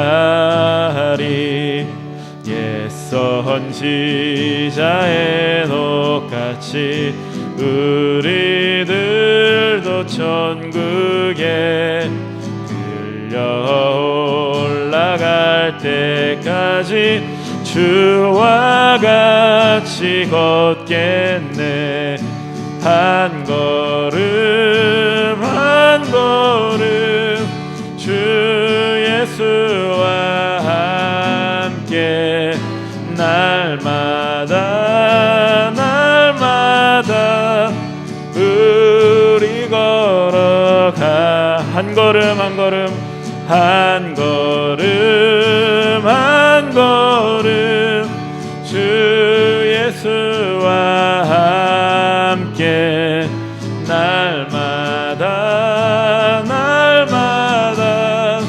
옛 선지자 에녹같이 우리들도 천국에 들려 올라갈 때까지 주와 같이 걷겠네. 한 걸음 한 걸음 주 예수와 함께 날마다 날마다 우리 걸어가. 한 걸음 한 걸음 한 걸음 한 걸음 주 예수와 함께 날마다 날마다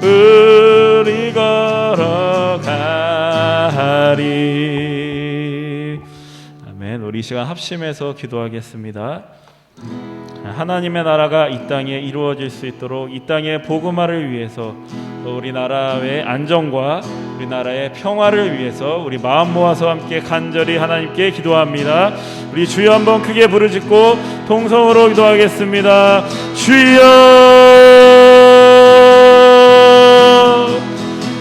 우리 걸어가리. 아멘. 우리 이 시간 합심해서 기도하겠습니다. 하나님의 나라가 이 땅에 이루어질 수 있도록 이 땅의 복음화를 위해서, 또 우리나라의 안정과 우리나라의 평화를 위해서 우리 마음 모아서 함께 간절히 하나님께 기도합니다. 우리 주여 한번 크게 부르짖고 통성으로 기도하겠습니다. 주여!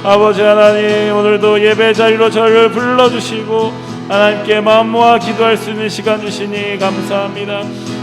아버지 하나님, 오늘도 예배 자리로 저를 불러주시고 하나님께 마음 모아 기도할 수 있는 시간 주시니 감사합니다.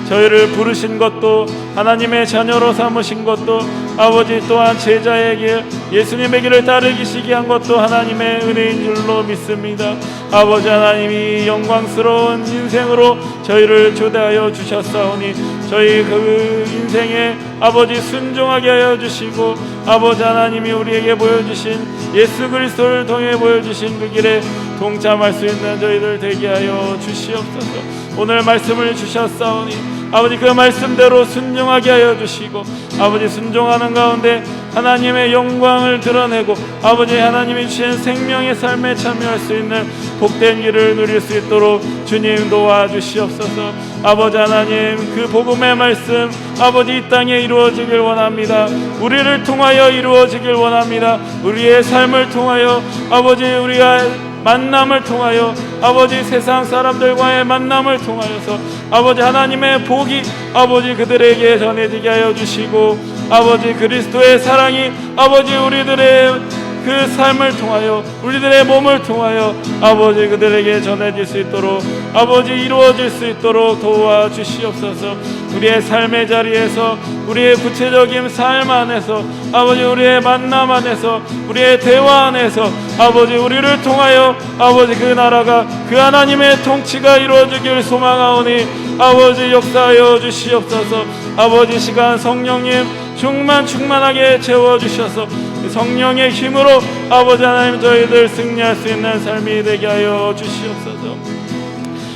저희를 부르신 것도 하나님의 자녀로 삼으신 것도 아버지 또한 제자의 길, 예수님의 길을 따르시게 한 것도 하나님의 은혜인 줄로 믿습니다. 아버지 하나님이 영광스러운 인생으로 저희를 초대하여 주셨사오니 저희 그 인생에 아버지 순종하게 하여 주시고 아버지 하나님이 우리에게 보여주신 예수 그리스도를 통해 보여주신 그 길에 동참할 수 있는 저희들 되게 하여 주시옵소서. 오늘 말씀을 주셨사오니 아버지 그 말씀대로 순종하게 하여 주시고 아버지 순종하는 가운데 하나님의 영광을 드러내고 아버지 하나님이 주신 생명의 삶에 참여할 수 있는 복된 길을 누릴 수 있도록 주님 도와주시옵소서. 아버지 하나님 그 복음의 말씀 아버지 이 땅에 이루어지길 원합니다. 우리를 통하여 이루어지길 원합니다. 우리의 삶을 통하여 아버지 우리가 만남을 통하여 아버지 세상 사람들과의 만남을 통하여서 아버지 하나님의 복이 아버지 그들에게 전해지게 하여 주시고 아버지 그리스도의 사랑이 아버지 우리들의 그 삶을 통하여 우리들의 몸을 통하여 아버지 그들에게 전해질 수 있도록 아버지 이루어질 수 있도록 도와주시옵소서. 우리의 삶의 자리에서 우리의 구체적인 삶 안에서 아버지 우리의 만남 안에서 우리의 대화 안에서 아버지 우리를 통하여 아버지 그 나라가 그 하나님의 통치가 이루어지길 소망하오니 아버지 역사하여 주시옵소서. 아버지 시간 성령님 충만하게 채워주셔서 성령의 힘으로 아버지 하나님 저희들 승리할 수 있는 삶이 되게 하여 주시옵소서.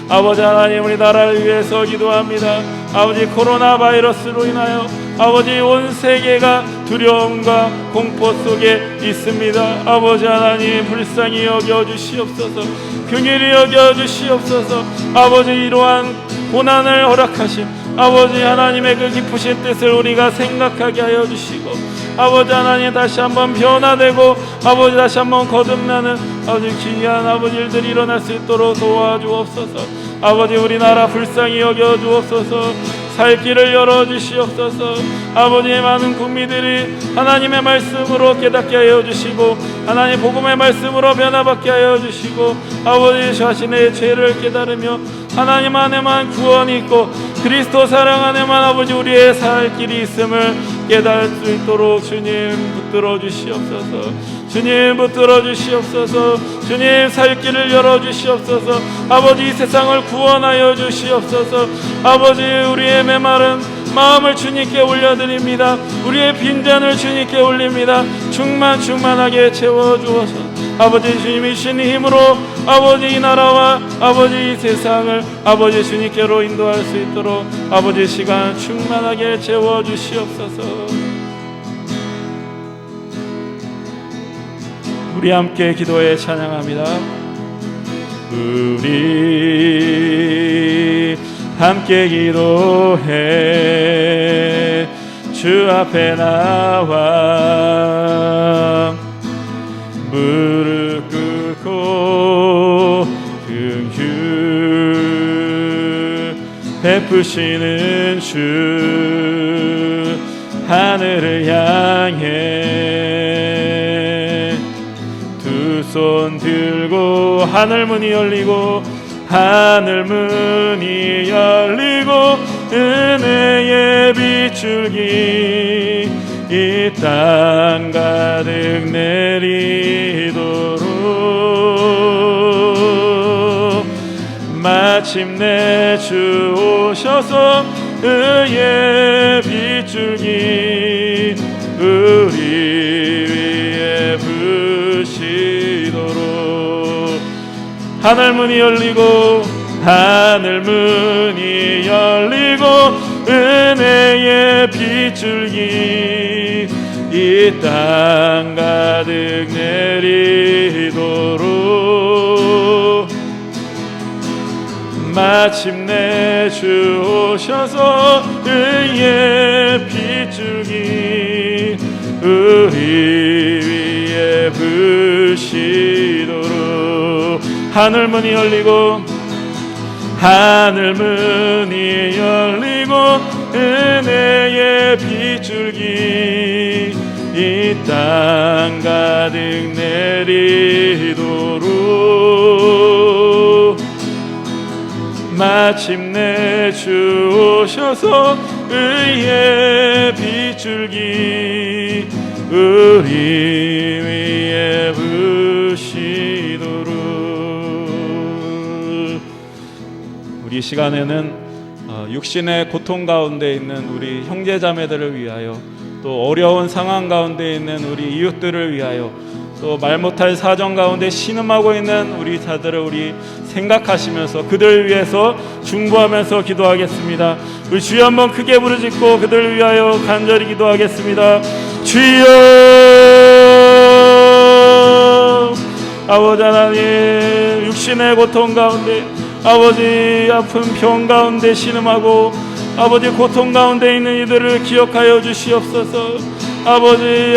아버지 하나님 우리 나라를 위해서 기도합니다. 아버지 코로나 바이러스로 인하여 아버지 온 세계가 두려움과 공포 속에 있습니다. 아버지 하나님 불쌍히 여겨주시옵소서. 긍휼히 여겨주시옵소서. 아버지 이러한 고난을 허락하신 아버지 하나님의 그 깊으신 뜻을 우리가 생각하게 하여 주시고 아버지 하나님 다시 한번 변화되고 아버지 다시 한번 거듭나는 아버지 귀한 아버지 일들이 일어날 수 있도록 도와주옵소서. 아버지 우리나라 불쌍히 여겨주옵소서. 살 길을 열어주시옵소서. 아버지의 많은 국민들이 하나님의 말씀으로 깨닫게 하여 주시고 하나님 복음의 말씀으로 변화받게 하여 주시고 아버지 자신의 죄를 깨달으며 하나님 안에만 구원이 있고 그리스도 사랑 안에만 아버지 우리의 살 길이 있음을 깨달을 수 있도록 주님 붙들어 주시옵소서. 주님 붙들어 주시옵소서. 주님 살 길을 열어 주시옵소서. 아버지 이 세상을 구원하여 주시옵소서. 아버지 우리의 메마른 마음을 주님께 올려드립니다. 우리의 빈잔을 주님께 올립니다. 충만하게 채워주어서 아버지 주님이 주신 힘으로 아버지 이 나라와 아버지 이 세상을 아버지 주님께로 인도할 수 있도록 아버지 시간 충만하게 채워주시옵소서. 우리 함께 기도해 찬양합니다. 우리 함께 기도해 주 앞에 나와 무릎 꿇고 긍휼 베푸시는 주 하늘을 향해 두 손 들고 하늘 문이 열리고 하늘 문이 열리고 은혜의 빗줄기 이 땅 가득 내리도록 마침내 주 오셔서 의의 빗줄기 우리 위에 부시도록 하늘 문이 열리고 하늘 문이 열리고 은혜의 빗줄기 이 땅 가득 내리도록 마침내 주 오셔서 의의 빗줄기 우리 위에 부시도록 하늘 문이 열리고 하늘 문이 열리고 은혜의 빗줄기 이 땅 가득 내리도록 마침내 주 오셔서 의의 빗줄기 우리 위에 부시도록. 우리 시간에는 육신의 고통 가운데 있는 우리 형제자매들을 위하여 또 또 어려운 상황 가운데 있는 우리 이웃들을 위하여 또 말 못할 사정 가운데 신음하고 있는 우리 자들을 우리 생각하시면서 그들을 위해서 중보하면서 기도하겠습니다. 우리 주여 한번 크게 부르짖고 그들을 위하여 간절히 기도하겠습니다. 주여, 아버지 하나님, 육신의 고통 가운데, 아버지 아픈 병 가운데 신음하고 아버지 고통 가운데 있는 이들을 기억하여 주시옵소서. 아버지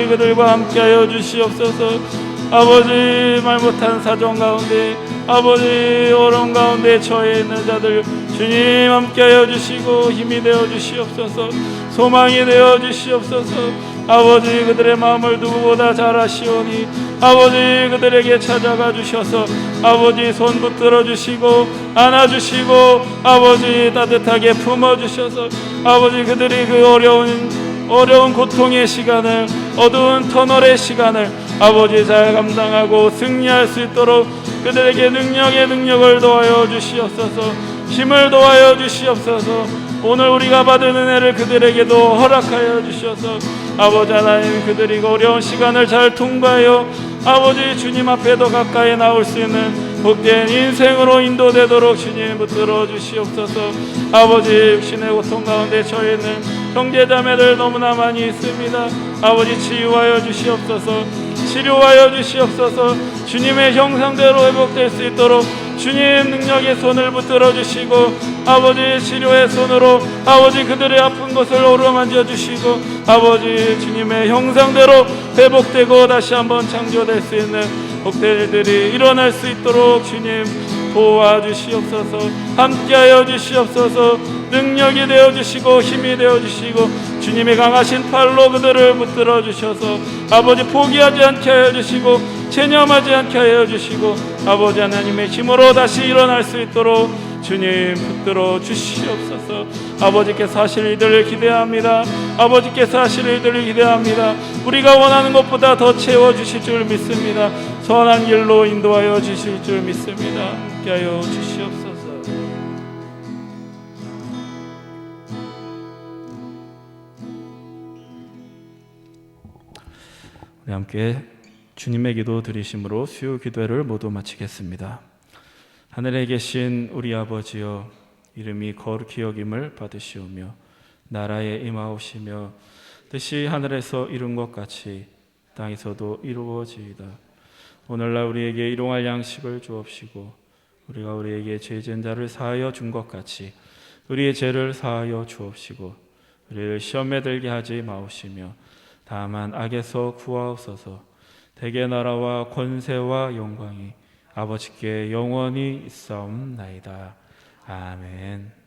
그들과 함께하여 주시옵소서. 아버지 말 못한 사정 가운데, 아버지 어려움 가운데 처해 있는 자들 주님 함께하여 주시고 힘이 되어 주시옵소서. 소망이 되어 주시옵소서. 아버지 그들의 마음을 누구보다 잘 아시오니 아버지 그들에게 찾아가 주셔서 아버지 손 붙들어 주시고 안아주시고 아버지 따뜻하게 품어주셔서 아버지 그들이 그 어려운 고통의 시간을, 어두운 터널의 시간을 아버지 잘 감당하고 승리할 수 있도록 그들에게 능력을 더하여 주시옵소서. 힘을 더하여 주시옵소서. 오늘 우리가 받은 은혜를 그들에게도 허락하여 주셔서 아버지 하나님 그들이 어려운 시간을 잘 통과하여 아버지 주님 앞에 더 가까이 나올 수 있는 복된 인생으로 인도되도록 주님 붙들어 주시옵소서. 아버지 육신의 고통 가운데 처해 있는 형제자매들 너무나 많이 있습니다. 아버지 치유하여 주시옵소서. 치료하여 주시옵소서. 주님의 형상대로 회복될 수 있도록 주님 능력의 손을 붙들어 주시고 아버지 치료의 손으로 아버지 그들의 아픈 것을 어루만져 주시고 아버지 주님의 형상대로 회복되고 다시 한번 창조될 수 있는 복된 일들이 일어날 수 있도록 주님 도와주시옵소서. 함께하여 주시옵소서. 능력이 되어주시고 힘이 되어주시고 주님의 강하신 팔로 그들을 붙들어 주셔서 아버지 포기하지 않게 하여 주시고 체념하지 않게 하여 주시고 아버지 하나님의 힘으로 다시 일어날 수 있도록 주님 붙들어 주시옵소서. 아버지께서 하실 일들을 기대합니다. 아버지께서 하실 일들을 기대합니다. 우리가 원하는 것보다 더 채워주실 줄 믿습니다. 선한 길로 인도하여 주실 줄 믿습니다. 함께하여 주시옵소서. 우리 함께 주님의 기도 드리심으로 수요 기도회를 모두 마치겠습니다. 하늘에 계신 우리 아버지여, 이름이 거룩히 여김을 받으시오며 나라에 임하오시며 뜻이 하늘에서 이룬 것 같이 땅에서도 이루어지이다. 오늘날 우리에게 일용할 양식을 주옵시고 우리가 우리에게 죄진 자를 사하여 준 것 같이 우리의 죄를 사하여 주옵시고 우리를 시험에 들게 하지 마옵시며 다만 악에서 구하옵소서. 대개 나라와 권세와 영광이 아버지께 영원히 있사옵나이다. 아멘.